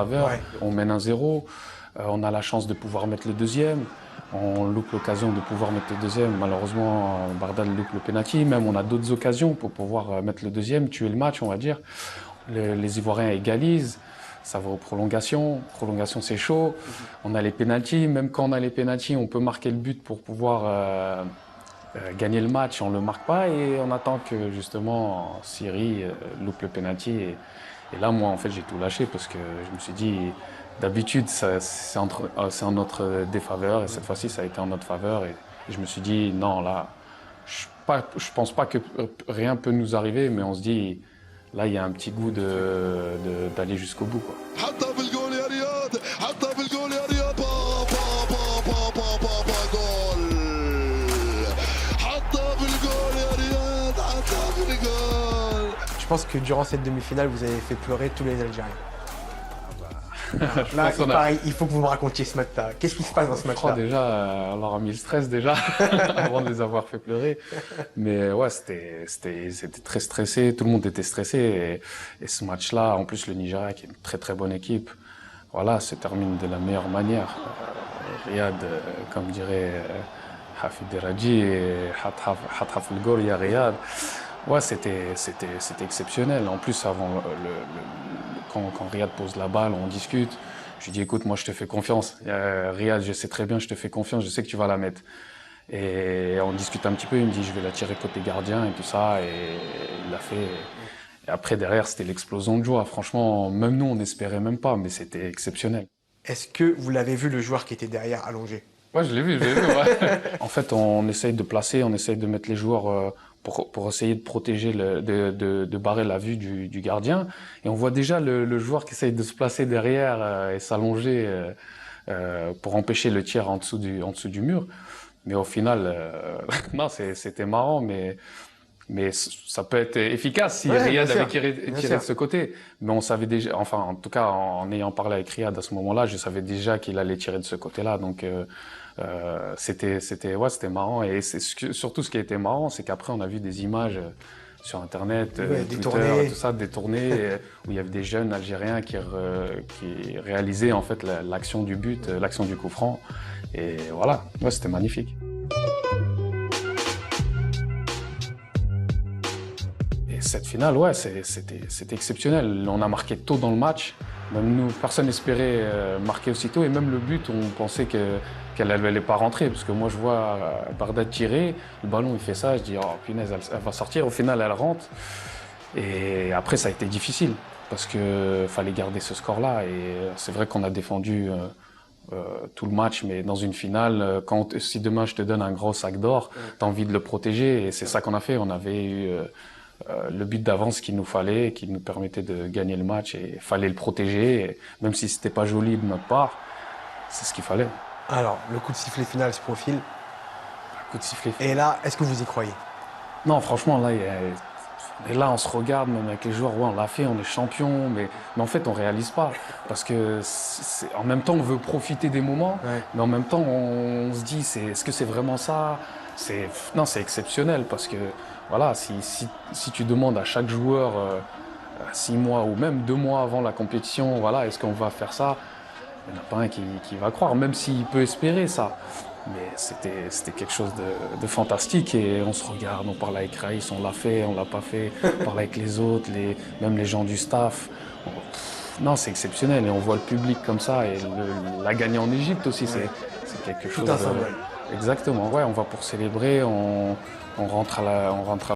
défaveur. Ouais. On mène 1-0, on a la chance de pouvoir mettre le deuxième. On loupe l'occasion de pouvoir mettre le deuxième. Malheureusement, Bardal loupe le penalty. Même on a d'autres occasions pour pouvoir mettre le deuxième, tuer le match, on va dire. Les Ivoiriens égalisent. Ça va aux prolongations. Prolongation, c'est chaud. On a les pénaltys. Même quand on a les pénaltys, on peut marquer le but pour pouvoir gagner le match. On le marque pas et on attend que justement Syrie loupe le penalty. Et là, moi, en fait, j'ai tout lâché parce que je me suis dit, d'habitude, c'est en notre défaveur et cette fois-ci, ça a été en notre faveur. Et je me suis dit, non, là, je pense pas que rien peut nous arriver, mais on se dit, là, il y a un petit goût d'aller jusqu'au bout, quoi. حطها في الجول يا رياض حطها في الجول يا رياض با با با با با با با جول حطها في الجول يا رياض حطها في الجول. Je pense que durant cette demi-finale, vous avez fait pleurer tous les Algériens. Là, pareil, il faut que vous me racontiez ce match-là. Qu'est-ce qui se passe dans ce Je crois match-là? déjà, on leur a mis le stress déjà, avant de les avoir fait pleurer. Mais ouais, c'était très stressé, tout le monde était stressé. Et ce match-là, en plus le Nigeria, qui est une très très bonne équipe, voilà, se termine de la meilleure manière. Riyad, comme dirait Hafid Raji, Hathaf le goal, ya Riyad. Ouais, c'était exceptionnel. En plus, avant quand Riyad pose la balle, on discute. Je lui dis, écoute, moi, je te fais confiance. Riyad, je sais très bien, je te fais confiance, je sais que tu vas la mettre. Et on discute un petit peu, il me dit, je vais la tirer côté gardien et tout ça. Et il l'a fait. Et après, derrière, c'était l'explosion de joie. Franchement, même nous, on n'espérait même pas, mais c'était exceptionnel. Est-ce que vous l'avez vu, le joueur qui était derrière, allongé? Ouais, je l'ai vu, ouais. En fait, on essaye de placer, on essaye de mettre les joueurs pour essayer de protéger, de barrer la vue du gardien. Et on voit déjà le joueur qui essaye de se placer derrière et s'allonger pour empêcher le tir en dessous du mur. Mais au final, non, c'était marrant, mais ça peut être efficace si Riyad avait tiré de ce côté. Mais on savait déjà, enfin, en tout cas, en ayant parlé avec Riyad à ce moment-là, je savais déjà qu'il allait tirer de ce côté-là. Donc, c'était marrant. Et surtout, ce qui a été marrant, c'est qu'après, on a vu des images sur Internet, Twitter, tout ça, détournées, où il y avait des jeunes Algériens qui réalisaient, en fait, l'action du but, l'action du coup franc. Et voilà, ouais, c'était magnifique. Cette finale, ouais, c'était exceptionnel. On a marqué tôt dans le match. Même nous, personne n'espérait marquer aussitôt. Et même le but, on pensait qu'elle n'allait pas rentrer. Parce que moi, je vois Bardad tirer. Le ballon, il fait ça. Je dis, oh punaise, elle va sortir. Au final, elle rentre. Et après, ça a été difficile. Parce qu'il fallait garder ce score-là. Et c'est vrai qu'on a défendu tout le match. Mais dans une finale, si demain, je te donne un gros sac d'or, tu as envie de le protéger. Et c'est ça qu'on a fait. On avait eu le but d'avance qu'il nous fallait, qui nous permettait de gagner le match, et il fallait le protéger, et même si c'était pas joli de notre part, c'est ce qu'il fallait. Alors, le coup de sifflet final se profile. Le coup de sifflet. Et là, est-ce que vous y croyez? Non, franchement, là, et là, on se regarde, même avec les joueurs, ouais, on l'a fait, on est champion, mais en fait, on réalise pas, parce que en même temps, on veut profiter des moments, mais en même temps, on se dit, est-ce que c'est vraiment ça? Non, c'est exceptionnel, parce que voilà, si tu demandes à chaque joueur 6 mois ou même 2 mois avant la compétition, voilà, est-ce qu'on va faire ça? Il n'y en a pas un qui va croire, même s'il peut espérer ça. Mais c'était quelque chose de fantastique, et on se regarde, on parle avec Raïs, on l'a fait, on l'a pas fait, on parle avec les autres, même les gens du staff. Non, c'est exceptionnel, et on voit le public comme ça, et la gagner en Égypte aussi, c'est quelque chose. Tout un symbole. Exactement, ouais, on va pour célébrer, on rentre à